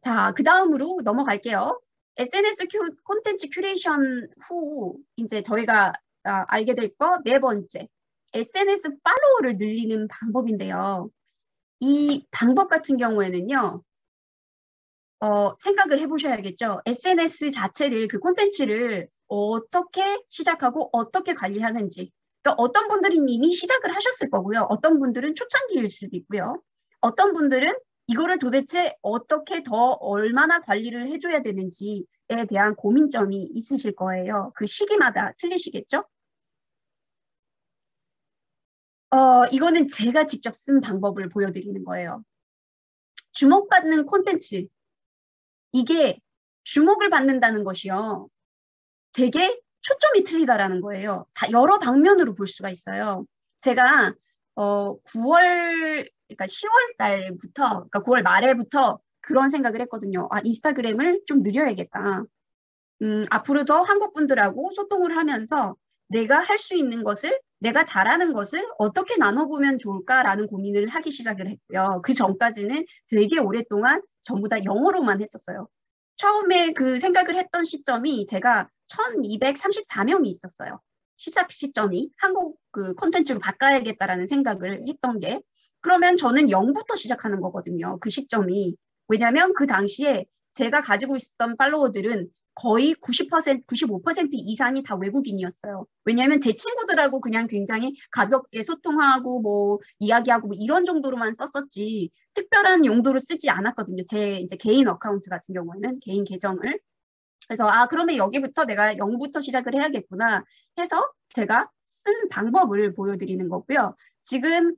자, 그 다음으로 넘어갈게요. SNS 콘텐츠 큐레이션 후 이제 저희가 알게 될 거 네 번째. SNS 팔로워를 늘리는 방법인데요. 이 방법 같은 경우에는요. 생각을 해보셔야겠죠. SNS 자체를, 그 콘텐츠를 어떻게 시작하고 어떻게 관리하는지. 그러니까 어떤 분들은 이미 시작을 하셨을 거고요. 어떤 분들은 초창기일 수도 있고요. 어떤 분들은 이거를 도대체 어떻게 더 얼마나 관리를 해줘야 되는지에 대한 고민점이 있으실 거예요. 그 시기마다 틀리시겠죠? 이거는 제가 직접 쓴 방법을 보여드리는 거예요. 주목받는 콘텐츠. 이게 주목을 받는다는 것이요. 되게 초점이 틀리다라는 거예요. 다 여러 방면으로 볼 수가 있어요. 제가 9월, 그러니까 10월 달부터, 그러니까 9월 말에부터 그런 생각을 했거든요. 아, 인스타그램을 좀 늘려야겠다. 앞으로 더 한국 분들하고 소통을 하면서 내가 할 수 있는 것을, 내가 잘하는 것을 어떻게 나눠보면 좋을까라는 고민을 하기 시작을 했고요. 그 전까지는 되게 오랫동안 전부 다 영어로만 했었어요. 처음에 그 생각을 했던 시점이 제가 1234명이 있었어요. 시작 시점이 한국 그 콘텐츠로 바꿔야겠다라는 생각을 했던 게 그러면 저는 0부터 시작하는 거거든요. 그 시점이. 왜냐하면 그 당시에 제가 가지고 있었던 팔로워들은 거의 90%, 95% 이상이 다 외국인이었어요. 왜냐하면 제 친구들하고 그냥 굉장히 가볍게 소통하고 뭐 이야기하고 뭐 이런 정도로만 썼었지 특별한 용도로 쓰지 않았거든요. 제 이제 개인 어카운트 같은 경우에는 개인 계정을. 그래서 그러면 여기부터 내가 0부터 시작을 해야겠구나 해서 제가 쓴 방법을 보여드리는 거고요. 지금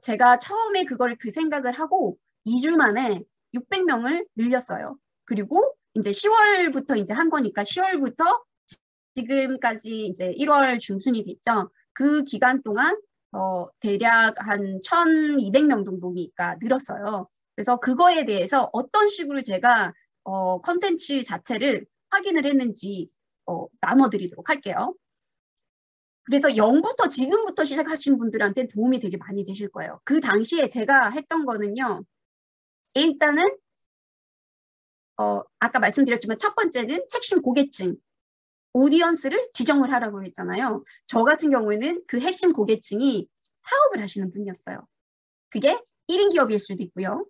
제가 처음에 그 생각을 하고 2주 만에 600명을 늘렸어요. 그리고 이제 10월부터 이제 한 거니까 10월부터 지금까지 이제 1월 중순이 됐죠. 그 기간 동안 대략 한 1,200명 정도니까 늘었어요. 그래서 그거에 대해서 어떤 식으로 제가 컨텐츠 자체를 확인을 했는지 나눠드리도록 할게요. 그래서 0부터 지금부터 시작하신 분들한테 도움이 되게 많이 되실 거예요. 그 당시에 제가 했던 거는요. 일단은 아까 말씀드렸지만 첫 번째는 핵심 고객층, 오디언스를 지정을 하라고 했잖아요. 저 같은 경우에는 그 핵심 고객층이 사업을 하시는 분이었어요. 그게 1인 기업일 수도 있고요.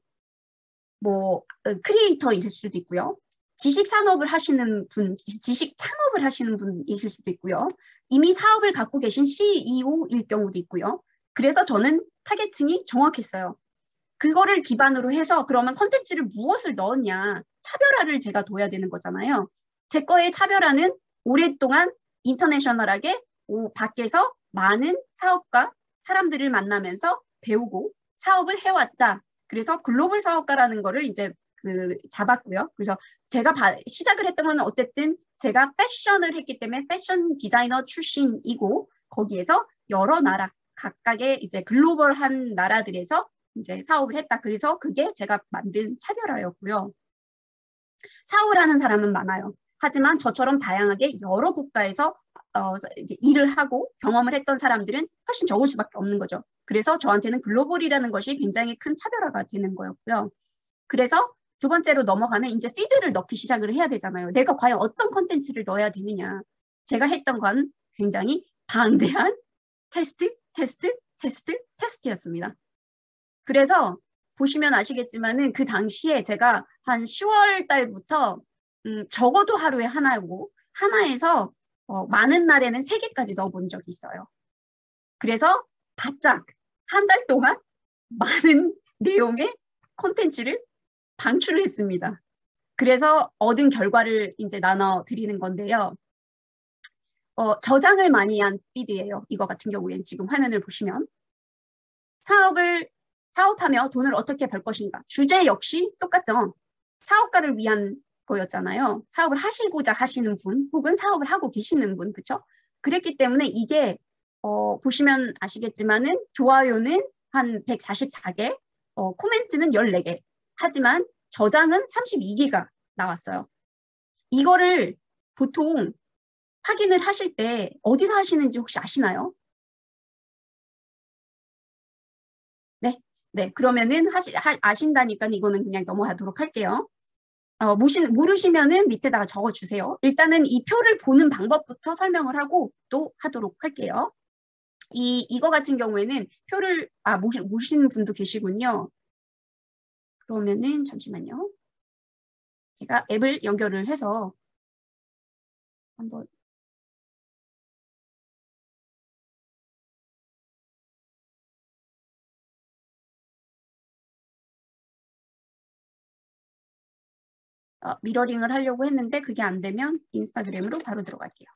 뭐 크리에이터 있을 수도 있고요. 지식 산업을 하시는 분, 지식 창업을 하시는 분이실 수도 있고요. 이미 사업을 갖고 계신 CEO일 경우도 있고요. 그래서 저는 타겟층이 정확했어요. 그거를 기반으로 해서 그러면 컨텐츠를 무엇을 넣었냐 차별화를 제가 둬야 되는 거잖아요. 제 거의 차별화는 오랫동안 인터내셔널하게 밖에서 많은 사업가 사람들을 만나면서 배우고 사업을 해왔다. 그래서 글로벌 사업가라는 거를 이제 잡았고요. 그래서 제가 시작을 했던 건 어쨌든 제가 패션을 했기 때문에 패션 디자이너 출신이고 거기에서 여러 나라 각각의 이제 글로벌한 나라들에서 이제 사업을 했다. 그래서 그게 제가 만든 차별화였고요. 사업을 하는 사람은 많아요. 하지만 저처럼 다양하게 여러 국가에서 일을 하고 경험을 했던 사람들은 훨씬 적을 수밖에 없는 거죠. 그래서 저한테는 글로벌이라는 것이 굉장히 큰 차별화가 되는 거였고요. 그래서 두 번째로 넘어가면 이제 피드를 넣기 시작을 해야 되잖아요. 내가 과연 어떤 컨텐츠를 넣어야 되느냐. 제가 했던 건 굉장히 방대한 테스트였습니다. 그래서 보시면 아시겠지만은 그 당시에 제가 한 10월 달부터 적어도 하루에 하나고 하나에서 많은 날에는 3개까지 넣어본 적이 있어요. 그래서 바짝 한 달 동안 많은 내용의 콘텐츠를 방출을 했습니다. 그래서 얻은 결과를 이제 나눠 드리는 건데요. 저장을 많이 한 피드예요. 이거 같은 경우에는 지금 화면을 보시면 사업하며 돈을 어떻게 벌 것인가. 주제 역시 똑같죠. 사업가를 위한 거였잖아요. 사업을 하시고자 하시는 분 혹은 사업을 하고 계시는 분, 그렇죠? 그랬기 때문에 이게 보시면 아시겠지만은 좋아요는 한 144개, 코멘트는 14개. 하지만 저장은 32기가 나왔어요. 이거를 보통 확인을 하실 때 어디서 하시는지 혹시 아시나요? 네, 그러면은 아신다니까 이거는 그냥 넘어가도록 할게요. 모르시면은 밑에다가 적어주세요. 일단은 이 표를 보는 방법부터 설명을 하고 또 하도록 할게요. 이거 같은 경우에는 표를, 모르시는 분도 계시군요. 그러면은, 잠시만요. 제가 앱을 연결을 해서 한번. 미러링을 하려고 했는데 그게 안 되면 인스타그램으로 바로 들어갈게요.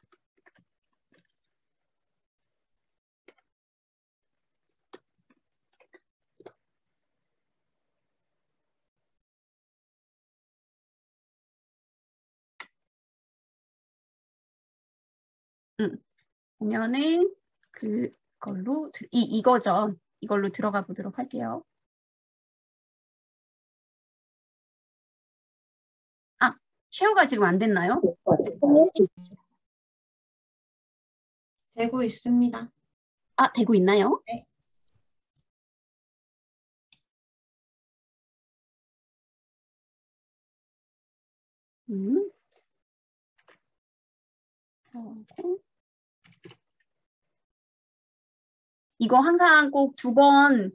보면은 그걸로 이거죠. 이걸로 들어가 보도록 할게요. 쉐어가 지금 안 됐나요? 되고 있습니다. 되고 있나요? 네. 이거 항상 꼭 2번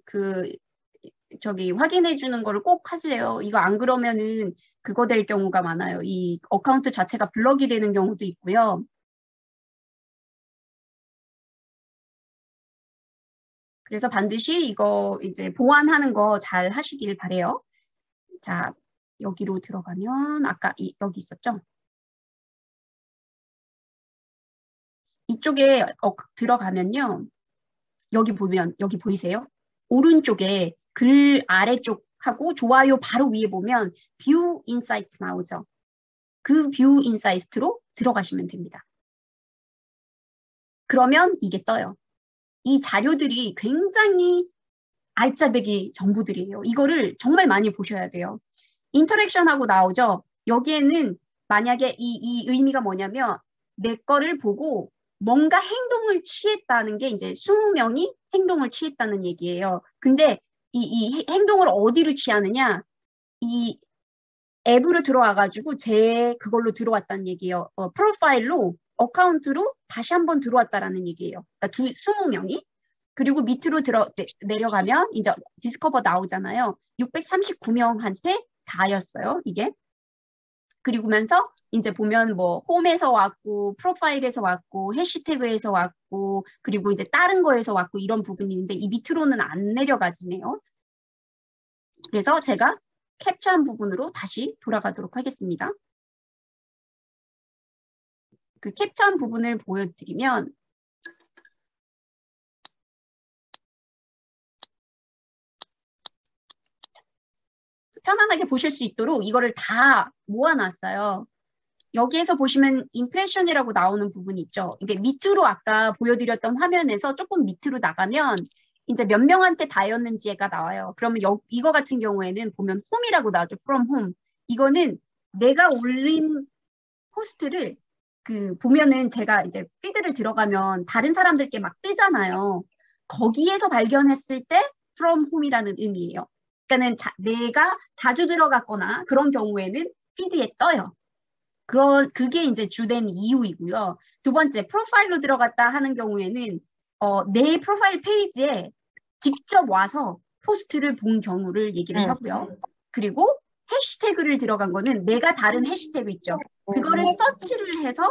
확인해 주는 거를 꼭 하세요. 이거 안 그러면은 그거 될 경우가 많아요. 이 어카운트 자체가 블럭이 되는 경우도 있고요. 그래서 반드시 이거 이제 보완하는 거 잘 하시길 바래요. 자, 여기로 들어가면 아까 여기 있었죠? 이쪽에 들어가면요. 여기 보면 여기 보이세요? 오른쪽에 글 아래쪽하고 좋아요 바로 위에 보면 뷰 인사이트 나오죠. 그 뷰 인사이트로 들어가시면 됩니다. 그러면 이게 떠요. 이 자료들이 굉장히 알짜배기 정보들이에요. 이거를 정말 많이 보셔야 돼요. 인터랙션하고 나오죠. 여기에는 만약에 이 의미가 뭐냐면 내 거를 보고 뭔가 행동을 취했다는 게 이제 20명이 행동을 취했다는 얘기예요. 근데 이 행동을 어디로 취하느냐? 이 앱으로 들어와가지고 그걸로 들어왔다는 얘기예요. 프로파일로 어카운트로 다시 한번 들어왔다라는 얘기예요. 그러니까 20명이. 그리고 밑으로 내려가면 이제 디스커버 나오잖아요. 639명한테 다였어요, 이게. 그리고면서 이제 보면 뭐 홈에서 왔고 프로파일에서 왔고 해시태그에서 왔고 그리고 이제 다른 거에서 왔고 이런 부분이 있는데 이 밑으로는 안 내려가지네요. 그래서 제가 캡처한 부분으로 다시 돌아가도록 하겠습니다. 그 캡처한 부분을 보여드리면 편안하게 보실 수 있도록 이거를 다 모아놨어요. 여기에서 보시면 임프레션이라고 나오는 부분이 있죠. 이게 밑으로 아까 보여드렸던 화면에서 조금 밑으로 나가면 이제 몇 명한테 닿였는지가 나와요. 그러면 이거 같은 경우에는 보면 홈이라고 나오죠. from home. 이거는 내가 올린 포스트를 보면은 제가 이제 피드를 들어가면 다른 사람들께 막 뜨잖아요. 거기에서 발견했을 때 from home이라는 의미예요. 그러니까는 내가 자주 들어갔거나 그런 경우에는 피드에 떠요. 그게 이제 주된 이유이고요. 2번째, 프로파일로 들어갔다 하는 경우에는 내 프로파일 페이지에 직접 와서 포스트를 본 경우를 얘기를 하고요. 그리고 해시태그를 들어간 거는 내가 다른 해시태그 있죠. 그거를 서치를 해서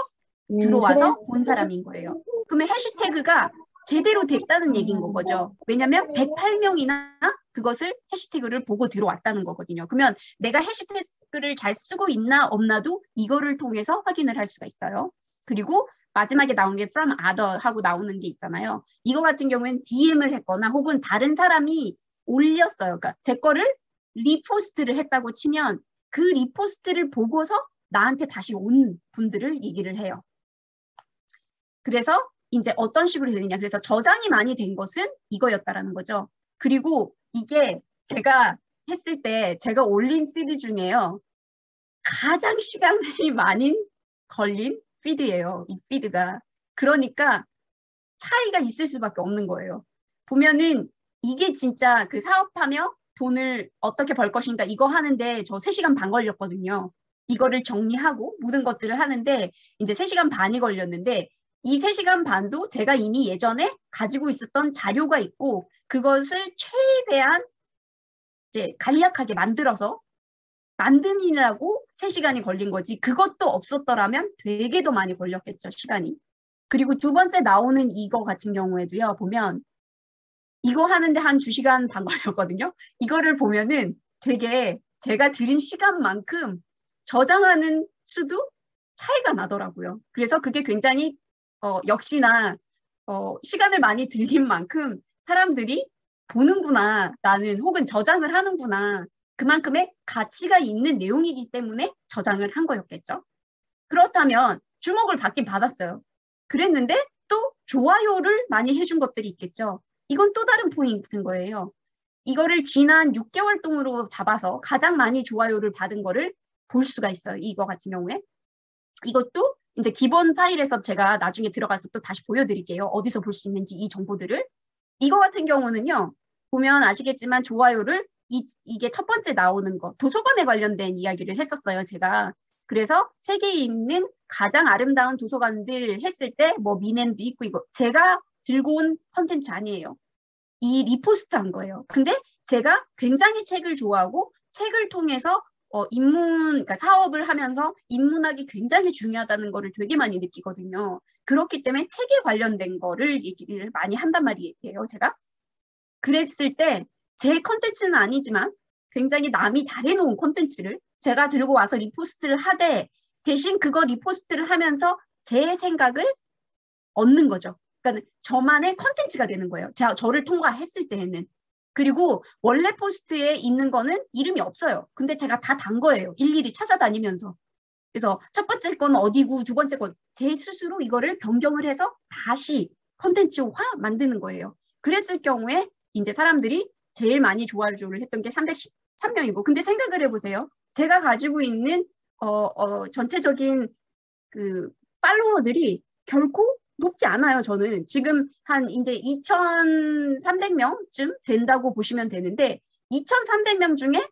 들어와서 본 사람인 거예요. 그러면 해시태그가 제대로 됐다는 얘기인 거죠. 왜냐면 108명이나 그것을 해시태그를 보고 들어왔다는 거거든요. 그러면 내가 해시태그를 잘 쓰고 있나 없나도 이거를 통해서 확인을 할 수가 있어요. 그리고 마지막에 나온 게 from other 하고 나오는 게 있잖아요. 이거 같은 경우에는 DM을 했거나 혹은 다른 사람이 올렸어요. 그러니까 제 거를 리포스트를 했다고 치면 그 리포스트를 보고서 나한테 다시 온 분들을 얘기를 해요. 그래서 이제 어떤 식으로 되느냐. 그래서 저장이 많이 된 것은 이거였다라는 거죠. 그리고 이게 제가 했을 때 제가 올린 피드 중에요. 가장 시간이 많이 걸린 피드예요. 이 피드가. 그러니까 차이가 있을 수밖에 없는 거예요. 보면은 이게 진짜 사업하며 돈을 어떻게 벌 것인가 이거 하는데 저 3시간 반 걸렸거든요. 이거를 정리하고 모든 것들을 하는데 이제 3시간 반이 걸렸는데 이 3시간 반도 제가 이미 예전에 가지고 있었던 자료가 있고 그것을 최대한 이제 간략하게 만들어서 만드느라고 3시간이 걸린 거지 그것도 없었더라면 되게 더 많이 걸렸겠죠, 시간이. 그리고 두 번째 나오는 이거 같은 경우에도요, 보면 이거 하는데 한 2시간 반 걸렸거든요. 이거를 보면은 되게 제가 들인 시간만큼 저장하는 수도 차이가 나더라고요. 그래서 그게 굉장히 역시나 시간을 많이 들린 만큼 사람들이 보는구나 라는 혹은 저장을 하는구나 그만큼의 가치가 있는 내용이기 때문에 저장을 한 거였겠죠. 그렇다면 주목을 받긴 받았어요. 그랬는데 또 좋아요를 많이 해준 것들이 있겠죠. 이건 또 다른 포인트인 거예요. 이거를 지난 6개월 동으로 잡아서 가장 많이 좋아요를 받은 거를 볼 수가 있어요. 이거 같은 경우에. 이것도 이제 기본 파일에서 제가 나중에 들어가서 또 다시 보여드릴게요. 어디서 볼 수 있는지 이 정보들을. 이거 같은 경우는요. 보면 아시겠지만 좋아요를 이게 첫 번째 나오는 거. 도서관에 관련된 이야기를 했었어요. 제가. 그래서 세계에 있는 가장 아름다운 도서관들 했을 때 뭐 미넨도 있고 이거 제가 들고 온 컨텐츠 아니에요. 이 리포스트 한 거예요. 근데 제가 굉장히 책을 좋아하고 책을 통해서 그러니까 사업을 하면서 인문학이 굉장히 중요하다는 거를 되게 많이 느끼거든요. 그렇기 때문에 책에 관련된 거를 얘기를 많이 한단 말이에요, 제가. 그랬을 때 제 컨텐츠는 아니지만 굉장히 남이 잘해놓은 컨텐츠를 제가 들고 와서 리포스트를 하되 대신 그거 리포스트를 하면서 제 생각을 얻는 거죠. 그러니까 저만의 컨텐츠가 되는 거예요. 저를 통과했을 때에는. 그리고 원래 포스트에 있는 거는 이름이 없어요. 근데 제가 다 단 거예요. 일일이 찾아다니면서. 그래서 첫 번째 건 어디고 두 번째 건 제 스스로 이거를 변경을 해서 다시 컨텐츠화 만드는 거예요. 그랬을 경우에 이제 사람들이 제일 많이 좋아요를 했던 게 313명이고 근데 생각을 해보세요. 제가 가지고 있는 전체적인 그 팔로워들이 결코 높지 않아요. 저는 지금 한 이제 2,300명쯤 된다고 보시면 되는데 2,300명 중에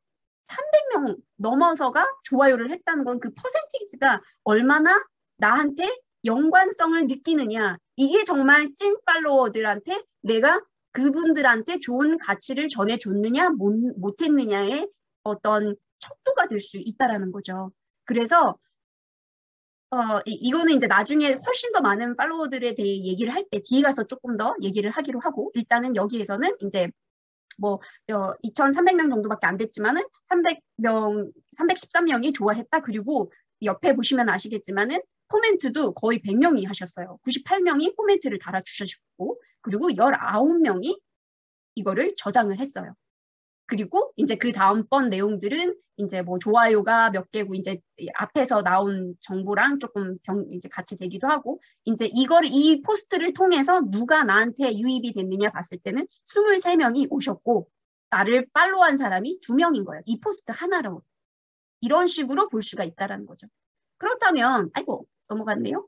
300명 넘어서가 좋아요를 했다는 건 그 퍼센티지가 얼마나 나한테 연관성을 느끼느냐. 이게 정말 찐 팔로워들한테 내가 그분들한테 좋은 가치를 전해줬느냐 못했느냐의 어떤 척도가 될 수 있다라는 거죠. 그래서 이거는 이제 나중에 훨씬 더 많은 팔로워들에 대해 얘기를 할 때 뒤에 가서 조금 더 얘기를 하기로 하고 일단은 여기에서는 이제 뭐 2,300명 정도밖에 안 됐지만은 300명, 313명이 좋아했다. 그리고 옆에 보시면 아시겠지만은 코멘트도 거의 100명이 하셨어요. 98명이 코멘트를 달아주셨고 그리고 19명이 이거를 저장을 했어요. 그리고 이제 그 다음번 내용들은 이제 뭐 좋아요가 몇 개고 이제 앞에서 나온 정보랑 조금 이제 같이 되기도 하고 이제 이 포스트를 통해서 누가 나한테 유입이 됐느냐 봤을 때는 23명이 오셨고 나를 팔로우한 사람이 2명인 거예요. 이 포스트 하나로. 이런 식으로 볼 수가 있다라는 거죠. 그렇다면 아이고 넘어갔네요.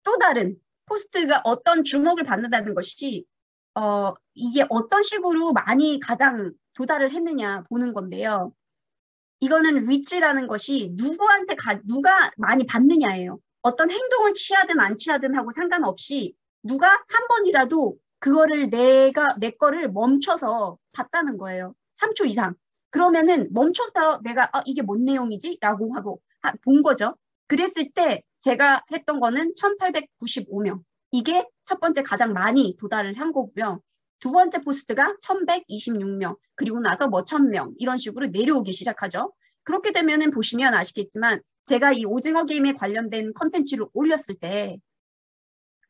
또 다른 포스트가 어떤 주목을 받는다는 것이 이게 어떤 식으로 많이 가장 도달을 했느냐 보는 건데요. 이거는 리치라는 것이 누가 많이 받느냐예요. 어떤 행동을 취하든 안 취하든 하고 상관없이 누가 한 번이라도 그거를 내 거를 멈춰서 봤다는 거예요. 3초 이상. 그러면은 멈췄다 내가 이게 뭔 내용이지? 라고 하고 본 거죠. 그랬을 때 제가 했던 거는 1,895명. 이게 첫 번째 가장 많이 도달을 한 거고요. 두 번째 포스트가 1,126명, 그리고 나서 뭐 1,000명 이런 식으로 내려오기 시작하죠. 그렇게 되면은 보시면 아시겠지만 제가 이 오징어 게임에 관련된 컨텐츠를 올렸을 때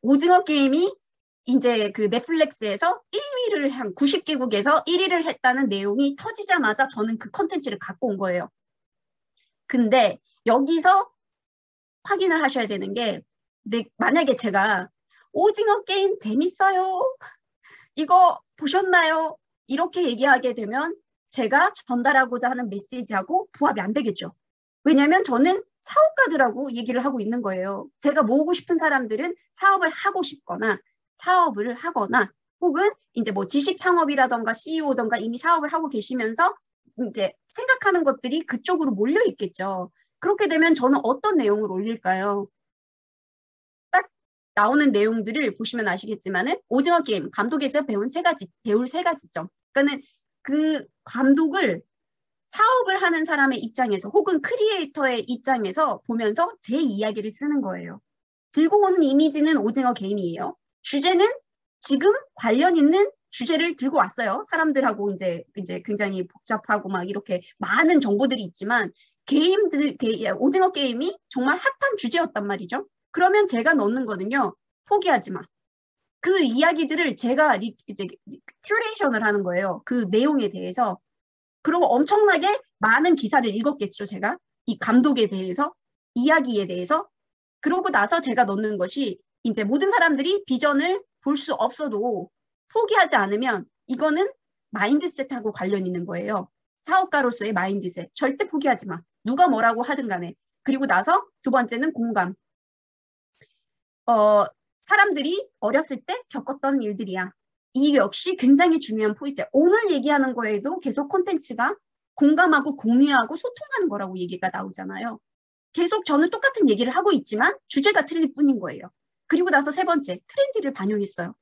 오징어 게임이 이제 그 넷플릭스에서 1위를 한 90개국에서 1위를 했다는 내용이 터지자마자 저는 그 컨텐츠를 갖고 온 거예요. 근데 여기서 확인을 하셔야 되는 게 만약에 제가 오징어 게임 재밌어요. 이거 보셨나요? 이렇게 얘기하게 되면 제가 전달하고자 하는 메시지하고 부합이 안 되겠죠. 왜냐하면 저는 사업가들하고 얘기를 하고 있는 거예요. 제가 모으고 싶은 사람들은 사업을 하고 싶거나 사업을 하거나 혹은 이제 뭐 지식 창업이라던가 CEO던가 이미 사업을 하고 계시면서 이제 생각하는 것들이 그쪽으로 몰려 있겠죠. 그렇게 되면 저는 어떤 내용을 올릴까요? 딱 나오는 내용들을 보시면 아시겠지만은 오징어 게임 감독에서 배울 세 가지 점. 그러니까는 그 감독을 사업을 하는 사람의 입장에서 혹은 크리에이터의 입장에서 보면서 제 이야기를 쓰는 거예요. 들고 오는 이미지는 오징어 게임이에요. 주제는 지금 관련 있는 주제를 들고 왔어요. 사람들하고 이제 굉장히 복잡하고 막 이렇게 많은 정보들이 있지만 오징어 게임이 정말 핫한 주제였단 말이죠. 그러면 제가 넣는 거는요. 포기하지 마. 그 이야기들을 제가 이제 큐레이션을 하는 거예요. 그 내용에 대해서. 그리고 엄청나게 많은 기사를 읽었겠죠, 제가. 이 감독에 대해서, 이야기에 대해서. 그러고 나서 제가 넣는 것이 이제 모든 사람들이 비전을 볼 수 없어도 포기하지 않으면 이거는 마인드셋하고 관련 있는 거예요. 사업가로서의 마인드셋. 절대 포기하지 마. 누가 뭐라고 하든 간에. 그리고 나서 두 번째는 공감. 사람들이 어렸을 때 겪었던 일들이야. 이 역시 굉장히 중요한 포인트예요. 오늘 얘기하는 거에도 계속 콘텐츠가 공감하고 공유하고 소통하는 거라고 얘기가 나오잖아요. 계속 저는 똑같은 얘기를 하고 있지만 주제가 틀릴 뿐인 거예요. 그리고 나서 세 번째, 트렌드를 반영했어요.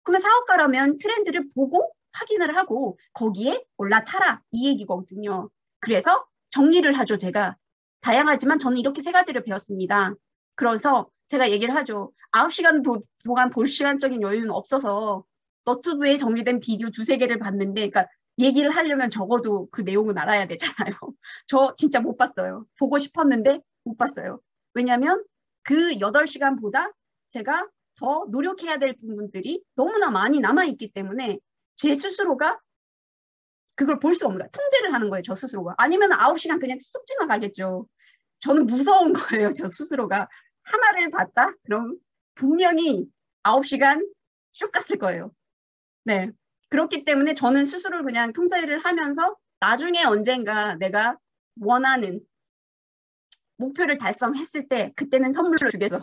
그러면 사업가라면 트렌드를 보고 확인을 하고 거기에 올라타라 이 얘기거든요. 그래서 정리를 하죠, 제가. 다양하지만 저는 이렇게 세 가지를 배웠습니다. 그래서 제가 얘기를 하죠. 9시간 동안 볼 시간적인 여유는 없어서 너튜브에 정리된 비디오 2-3개를 봤는데, 그러니까 얘기를 하려면 적어도 그 내용은 알아야 되잖아요. 저 진짜 못 봤어요. 보고 싶었는데 못 봤어요. 왜냐하면 그 8시간보다 제가 더 노력해야 될 부분들이 너무나 많이 남아있기 때문에 제 스스로가 그걸 볼 수 없는 거예요. 통제를 하는 거예요, 저 스스로가. 아니면 9시간 그냥 쑥 지나가겠죠. 저는 무서운 거예요, 저 스스로가. 하나를 봤다? 그럼 분명히 9시간 쭉 갔을 거예요. 네. 그렇기 때문에 저는 스스로를 그냥 통제를 하면서 나중에 언젠가 내가 원하는 목표를 달성했을 때 그때는 선물로 주겠어.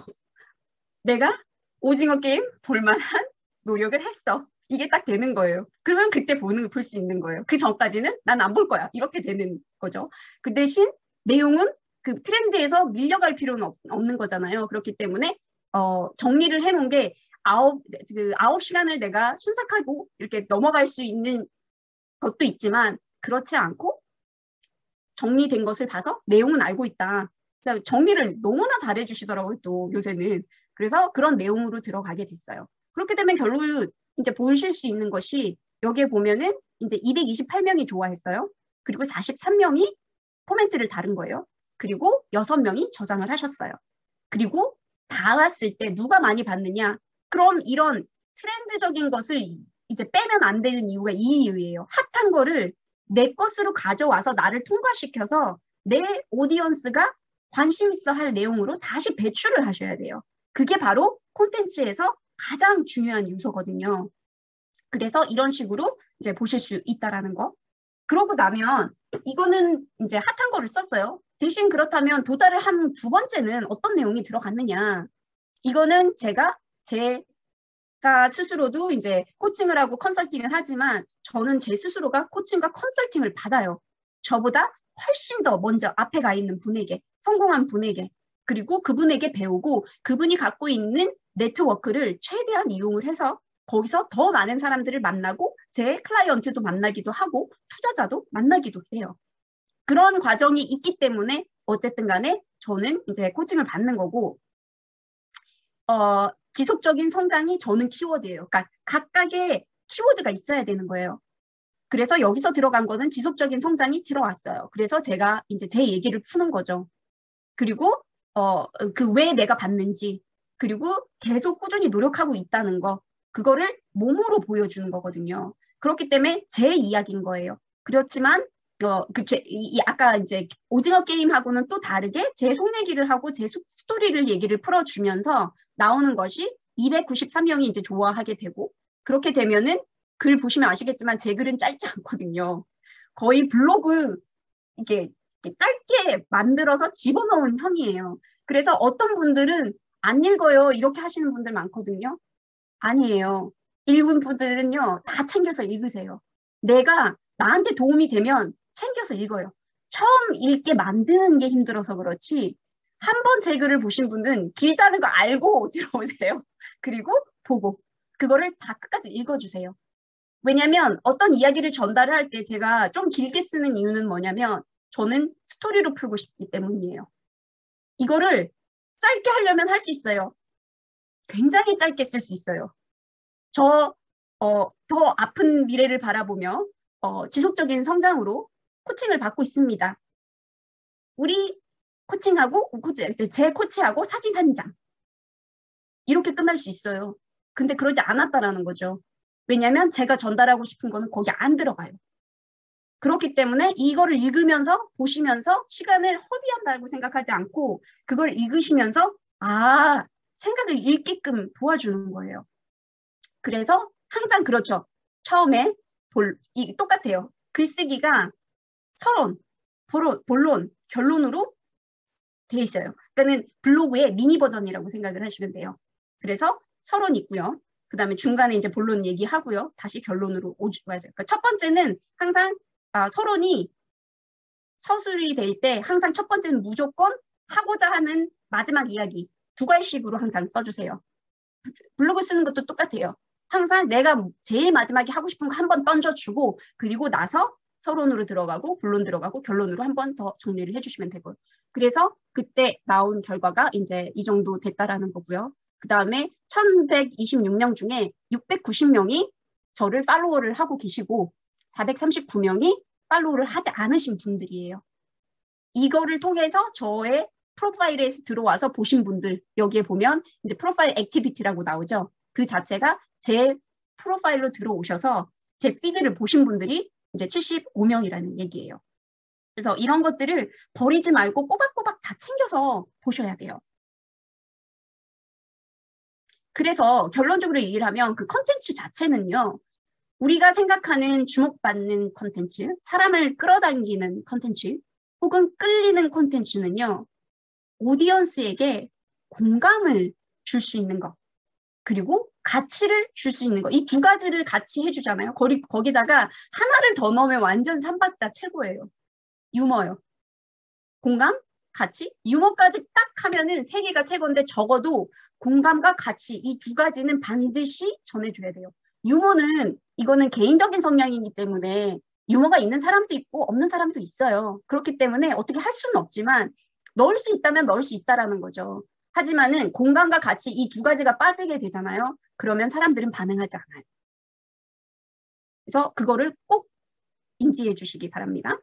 내가 오징어 게임 볼만한 노력을 했어. 이게 딱 되는 거예요. 그러면 그때 볼 수 있는 거예요. 그 전까지는 난 안 볼 거야. 이렇게 되는 거죠. 그 대신 내용은 그 트렌드에서 밀려갈 필요는 없는 거잖아요. 그렇기 때문에 정리를 해놓은 게 9시간을 내가 순삭하고 이렇게 넘어갈 수 있는 것도 있지만 그렇지 않고 정리된 것을 봐서 내용은 알고 있다. 정리를 너무나 잘해 주시더라고요, 또 요새는. 그래서 그런 내용으로 들어가게 됐어요. 그렇게 되면 결국 이제 보실 수 있는 것이 여기에 보면은 이제 228명이 좋아했어요. 그리고 43명이 코멘트를 다른 거예요. 그리고 6명이 저장을 하셨어요. 그리고 다 왔을 때 누가 많이 봤느냐? 그럼 이런 트렌드적인 것을 이제 빼면 안 되는 이유가 이 이유예요. 핫한 거를 내 것으로 가져와서 나를 통과시켜서 내 오디언스가 관심 있어 할 내용으로 다시 배출을 하셔야 돼요. 그게 바로 콘텐츠에서 가장 중요한 요소거든요. 그래서 이런 식으로 이제 보실 수 있다라는 거. 그러고 나면 이거는 이제 핫한 거를 썼어요. 대신 그렇다면 도달을 한 두 번째는 어떤 내용이 들어갔느냐. 이거는 제가 스스로도 이제 코칭을 하고 컨설팅을 하지만 저는 제 스스로가 코칭과 컨설팅을 받아요. 저보다 훨씬 더 먼저 앞에 가 있는 분에게, 성공한 분에게, 그리고 그분에게 배우고 그분이 갖고 있는 네트워크를 최대한 이용을 해서 거기서 더 많은 사람들을 만나고 제 클라이언트도 만나기도 하고 투자자도 만나기도 해요. 그런 과정이 있기 때문에 어쨌든 간에 저는 이제 코칭을 받는 거고 지속적인 성장이 저는 키워드예요. 그러니까 각각의 키워드가 있어야 되는 거예요. 그래서 여기서 들어간 거는 지속적인 성장이 들어왔어요. 그래서 제가 이제 제 얘기를 푸는 거죠. 그리고 그 왜 내가 받는지, 그리고 계속 꾸준히 노력하고 있다는 거, 그거를 몸으로 보여주는 거거든요. 그렇기 때문에 제 이야기인 거예요. 그렇지만 아까 이제 오징어 게임하고는 또 다르게 제 속 얘기를 하고 제 스토리를 얘기를 풀어주면서 나오는 것이 293명이 이제 좋아하게 되고, 그렇게 되면은 글 보시면 아시겠지만 제 글은 짧지 않거든요. 거의 블로그 이게 짧게 만들어서 집어넣은 형이에요. 그래서 어떤 분들은 안 읽어요 이렇게 하시는 분들 많거든요. 아니에요. 읽은 분들은요 다 챙겨서 읽으세요. 내가 나한테 도움이 되면 챙겨서 읽어요. 처음 읽게 만드는 게 힘들어서 그렇지 한 번 제 글을 보신 분은 길다는 거 알고 들어오세요. 그리고 보고 그거를 다 끝까지 읽어주세요. 왜냐면 어떤 이야기를 전달을 할 때 제가 좀 길게 쓰는 이유는 뭐냐면 저는 스토리로 풀고 싶기 때문이에요. 이거를 짧게 하려면 할 수 있어요. 굉장히 짧게 쓸 수 있어요. 더 아픈 미래를 바라보며 지속적인 성장으로 코칭을 받고 있습니다. 우리 코칭하고 제 코치하고 사진 한 장. 이렇게 끝날 수 있어요. 근데 그러지 않았다라는 거죠. 왜냐하면 제가 전달하고 싶은 거는 거기 안 들어가요. 그렇기 때문에 이거를 읽으면서 보시면서 시간을 허비한다고 생각하지 않고 그걸 읽으시면서 생각을 읽게끔 도와주는 거예요. 그래서 항상 그렇죠. 처음에 똑같아요. 글쓰기가 서론, 본론, 결론으로 돼 있어요. 그러니까는 블로그의 미니 버전이라고 생각을 하시면 돼요. 그래서 서론 있고요. 그 다음에 중간에 이제 본론 얘기하고요. 다시 결론으로 맞아요. 그러니까 첫 번째는 항상 서론이 서술이 될 때 항상 첫 번째는 무조건 하고자 하는 마지막 이야기 2갈씩으로 항상 써주세요. 블로그 쓰는 것도 똑같아요. 항상 내가 제일 마지막에 하고 싶은 거 한 번 던져주고 그리고 나서 서론으로 들어가고 본론 들어가고 결론으로 한 번 더 정리를 해주시면 되고요. 그래서 그때 나온 결과가 이제 이 정도 됐다라는 거고요. 그 다음에 1126명 중에 690명이 저를 팔로워를 하고 계시고 439명이 팔로우를 하지 않으신 분들이에요. 이거를 통해서 저의 프로파일에 들어와서 보신 분들 여기에 보면 이제 프로파일 액티비티라고 나오죠. 그 자체가 제 프로파일로 들어오셔서 제 피드를 보신 분들이 이제 75명이라는 얘기예요. 그래서 이런 것들을 버리지 말고 꼬박꼬박 다 챙겨서 보셔야 돼요. 그래서 결론적으로 얘기를 하면 그 컨텐츠 자체는요. 우리가 생각하는 주목받는 컨텐츠, 사람을 끌어당기는 컨텐츠, 혹은 끌리는 컨텐츠는요. 오디언스에게 공감을 줄 수 있는 것, 그리고 가치를 줄 수 있는 것. 이 2가지를 같이 해주잖아요. 거기다가 하나를 더 넣으면 완전 3박자 최고예요. 유머요. 공감, 가치, 유머까지 딱 하면은 3개가 최고인데 적어도 공감과 가치 이 2가지는 반드시 전해줘야 돼요. 유머는 이거는 개인적인 성향이기 때문에 유머가 있는 사람도 있고 없는 사람도 있어요. 그렇기 때문에 어떻게 할 수는 없지만 넣을 수 있다면 넣을 수 있다라는 거죠. 하지만은 공감과 가치 이 2가지가 빠지게 되잖아요. 그러면 사람들은 반응하지 않아요. 그래서 그거를 꼭 인지해 주시기 바랍니다.